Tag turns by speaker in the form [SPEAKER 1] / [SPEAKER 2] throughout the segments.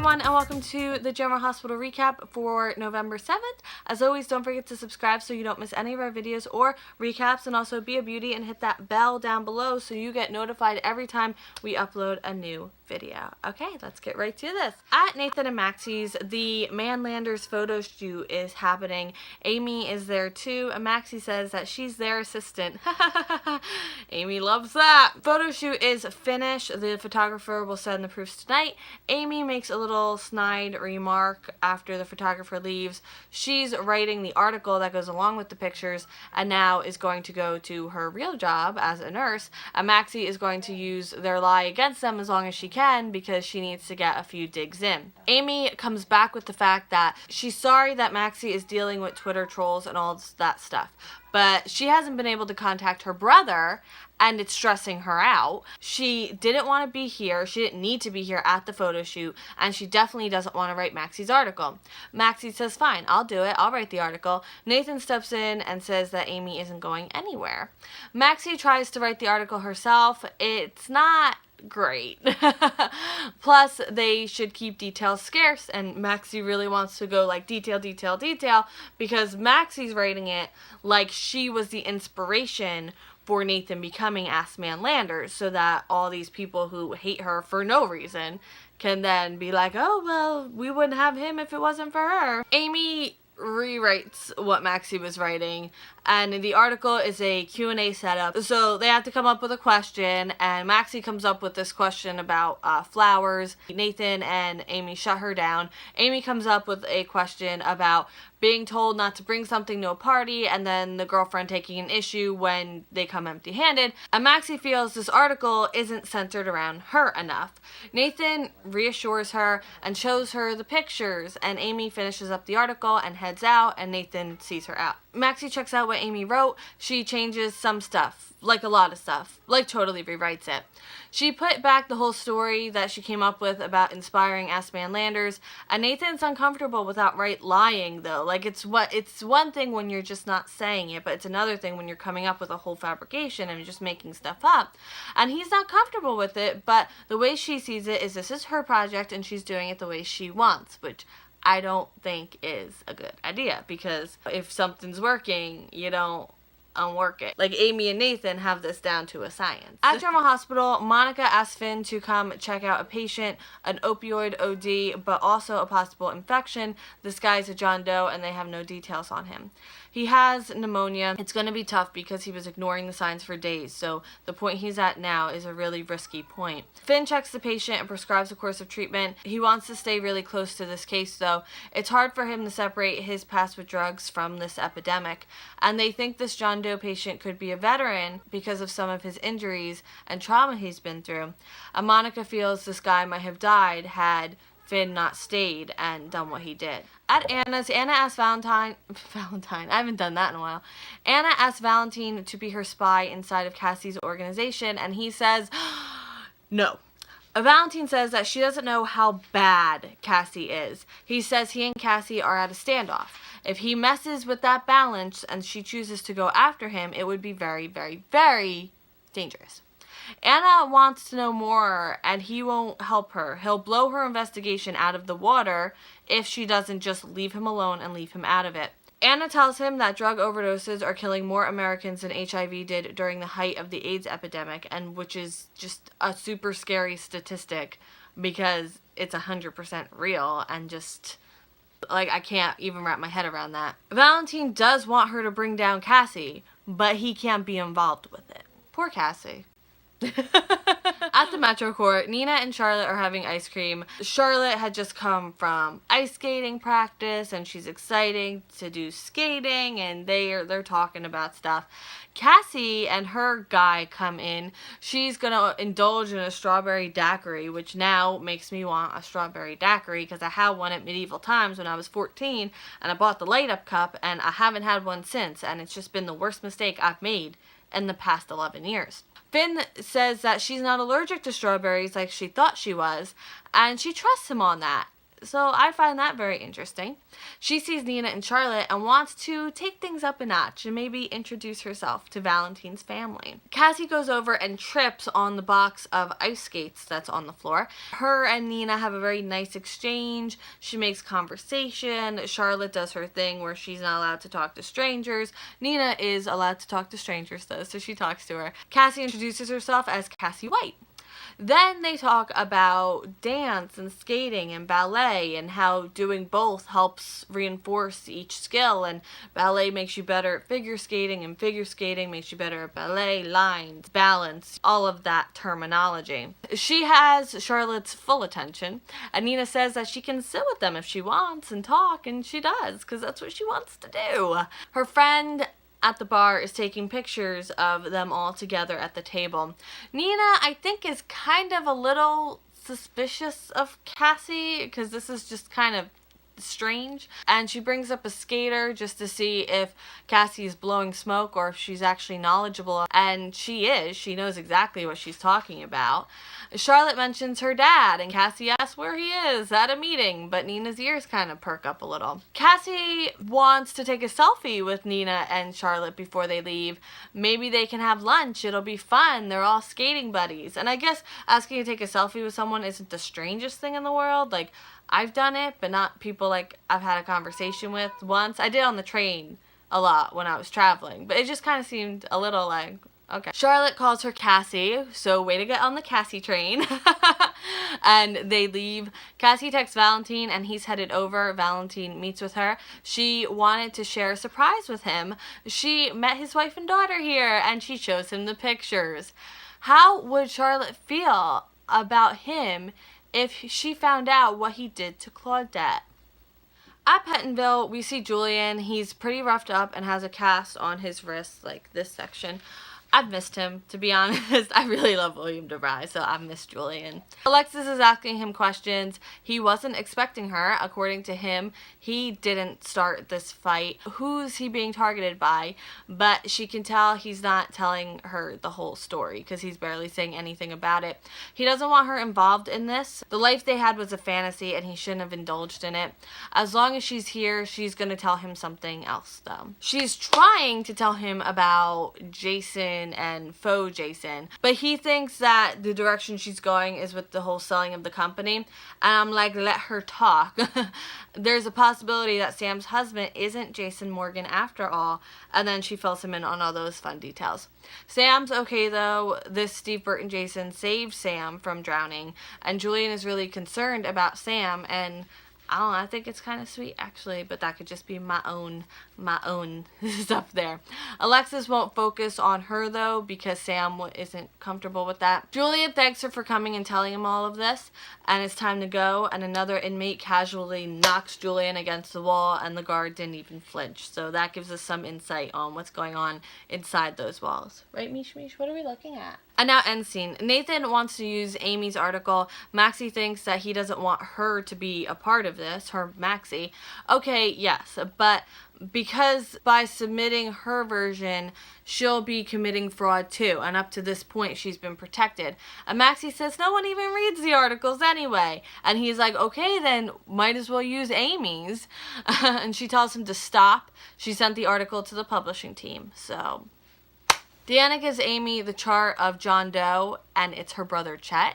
[SPEAKER 1] everyone, and welcome to the General Hospital recap for November 7th. As always, don't forget to subscribe so you don't miss any of our videos or recaps, and also be a beauty and hit that bell down below so you get notified every time we upload a new video. Okay, let's get right to this. At Nathan and Maxie's, the Manlanders photo shoot is happening. Amy is there too, and Maxie says that she's their assistant. Amy loves that. Photo shoot is finished. The photographer will send the proofs tonight. Amy makes a little snide remark after the photographer leaves. She's writing the article that goes along with the pictures and now is going to go to her real job as a nurse, and Maxie is going to use their lie against them as long as she can because she needs to get a few digs in. Amy comes back with the fact that she's sorry that Maxie is dealing with Twitter trolls and all that stuff, but she hasn't been able to contact her brother and it's stressing her out. She didn't want to be here. She didn't need to be here at the photo shoot, and she definitely doesn't want to write Maxie's article. Maxie says, fine, I'll do it. I'll write the article. Nathan steps in and says that Amy isn't going anywhere. Maxie tries to write the article herself. It's not great. Plus, they should keep details scarce, and Maxie really wants to go like detail, detail, detail, because Maxie's writing it like she was the inspiration for Nathan becoming Ass Man Landers, so that all these people who hate her for no reason can then be like, oh, well, we wouldn't have him if it wasn't for her. Amy rewrites what Maxie was writing, and the article is a Q&A setup, so they have to come up with a question, and Maxie comes up with this question about flowers. Nathan and Amy shut her down. Amy comes up with a question about being told not to bring something to a party, and then the girlfriend taking an issue when they come empty-handed, and Maxie feels this article isn't centered around her enough. Nathan reassures her and shows her the pictures, and Amy finishes up the article and heads out, and Nathan sees her out. Maxie checks out what Amy wrote. She changes some stuff, like a lot of stuff, like totally rewrites it. She put back the whole story that she came up with about inspiring Ass Man Landers, and Nathan's uncomfortable with outright lying though. Like it's one thing when you're just not saying it, but it's another thing when you're coming up with a whole fabrication and just making stuff up. And he's not comfortable with it, but the way she sees it is this is her project and she's doing it the way she wants, which I don't think is a good idea, because if something's working, you don't unwork it. Like Amy and Nathan have this down to a science. At General Hospital, Monica asks Finn to come check out a patient, an opioid OD, but also a possible infection. This guy's a John Doe and they have no details on him. He has pneumonia. It's going to be tough because he was ignoring the signs for days, so the point he's at now is a really risky point. Finn checks the patient and prescribes a course of treatment. He wants to stay really close to this case though. It's hard for him to separate his past with drugs from this epidemic, and they think this John Doe patient could be a veteran because of some of his injuries and trauma he's been through. And Monica feels this guy might have died had Finn not stayed and done what he did. At Anna's, Anna asks Valentine, I haven't done that in a while. Anna asks Valentine to be her spy inside of Cassie's organization, and he says, no. Valentine says that she doesn't know how bad Cassie is. He says he and Cassie are at a standoff. If he messes with that balance and she chooses to go after him, it would be very, very, very dangerous. Anna wants to know more, and he won't help her. He'll blow her investigation out of the water if she doesn't just leave him alone and leave him out of it. Anna tells him that drug overdoses are killing more Americans than HIV did during the height of the AIDS epidemic, and which is just a super scary statistic because it's 100% real, and just like I can't even wrap my head around that. Valentine does want her to bring down Cassie, but he can't be involved with it. Poor Cassie. At the Metro Court, Nina and Charlotte are having ice cream. Charlotte had just come from ice skating practice and she's excited to do skating, and they're talking about stuff. Cassie and her guy come in. She's gonna indulge in a strawberry daiquiri, which now makes me want a strawberry daiquiri because I had one at medieval times when I was 14 and I bought the light up cup and I haven't had one since, and it's just been the worst mistake I've made in the past 11 years. Finn says that she's not allergic to strawberries like she thought she was, and she trusts him on that. So I find that very interesting. She sees Nina and Charlotte and wants to take things up a notch and maybe introduce herself to Valentine's family. Cassie goes over and trips on the box of ice skates that's on the floor. Her and Nina have a very nice exchange. She makes conversation. Charlotte does her thing where she's not allowed to talk to strangers. Nina is allowed to talk to strangers though, so she talks to her. Cassie introduces herself as Cassie White. Then they talk about dance and skating and ballet and how doing both helps reinforce each skill, and ballet makes you better at figure skating and figure skating makes you better at ballet, lines, balance, all of that terminology. She has Charlotte's full attention, and Nina says that she can sit with them if she wants and talk, and she does because that's what she wants to do. Her friend at the bar is taking pictures of them all together at the table. Nina, I think, is kind of a little suspicious of Cassie because this is just kind of strange, and she brings up a skater just to see if Cassie is blowing smoke or if she's actually knowledgeable, and she is. She knows exactly what she's talking about. Charlotte mentions her dad, and Cassie asks where he is at a meeting, but Nina's ears kind of perk up a little. Cassie wants to take a selfie with Nina and Charlotte before they leave. Maybe they can have lunch. It'll be fun. They're all skating buddies. And I guess asking to take a selfie with someone isn't the strangest thing in the world. Like, I've done it, but not people like I've had a conversation with once. I did on the train a lot when I was traveling, but it just kind of seemed a little like, okay. Charlotte calls her Cassie, so way to get on the Cassie train. And they leave. Cassie texts Valentine and he's headed over. Valentine meets with her. She wanted to share a surprise with him. She met his wife and daughter here and she shows him the pictures. How would Charlotte feel about him if she found out what he did to Claudette? At Pentonville, we see Julian. He's pretty roughed up and has a cast on his wrist, like this section. I've missed him, to be honest. I really love William DeVry, so I've missed Julian. Alexis is asking him questions. He wasn't expecting her. According to him, he didn't start this fight. Who's he being targeted by? But she can tell he's not telling her the whole story because he's barely saying anything about it. He doesn't want her involved in this. The life they had was a fantasy and he shouldn't have indulged in it. As long as she's here, she's going to tell him something else, though. She's trying to tell him about Jason and faux Jason, but he thinks that the direction she's going is with the whole selling of the company, and I'm like, let her talk. There's a possibility that Sam's husband isn't Jason Morgan after all, and then she fills him in on all those fun details. Sam's okay though. This Steve Burton Jason saved Sam from drowning, and Julian is really concerned about Sam, and I don't know, I think it's kind of sweet actually, but that could just be my own stuff there. Alexis won't focus on her though because Sam isn't comfortable with that. Julian thanks her for coming and telling him all of this, and it's time to go, and another inmate casually knocks Julian against the wall and the guard didn't even flinch. So that gives us some insight on what's going on inside those walls. Right, Mish? What are we looking at? And now end scene. Nathan wants to use Amy's article. Maxie thinks that he doesn't want her to be a part of this, her Maxie. Okay, yes, but because by submitting her version, she'll be committing fraud too, and up to this point she's been protected. And Maxie says no one even reads the articles anyway, and he's like, okay, then might as well use Amy's. And she tells him to stop. She sent the article to the publishing team. So Deanna gives Amy the chart of John Doe, and it's her brother Chet.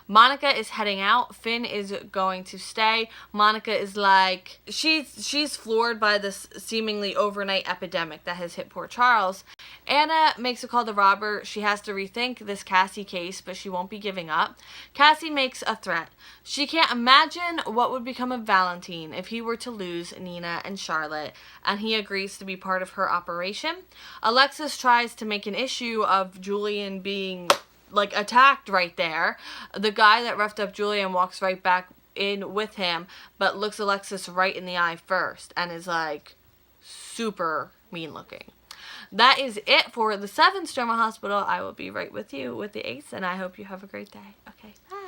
[SPEAKER 1] Monica is heading out. Finn is going to stay. Monica is like, she's floored by this seemingly overnight epidemic that has hit Port Charles. Anna makes a call to Robert. She has to rethink this Cassie case, but she won't be giving up. Cassie makes a threat. She can't imagine what would become of Valentine if he were to lose Nina and Charlotte, and he agrees to be part of her operation. Alexis tries to make an issue of Julian being like attacked right there. The guy that roughed up Julian walks right back in with him, but looks Alexis right in the eye first and is like super mean looking. That is it for the 7th General Hospital. I will be right with you with the 8th, and I hope you have a great day. Okay, bye.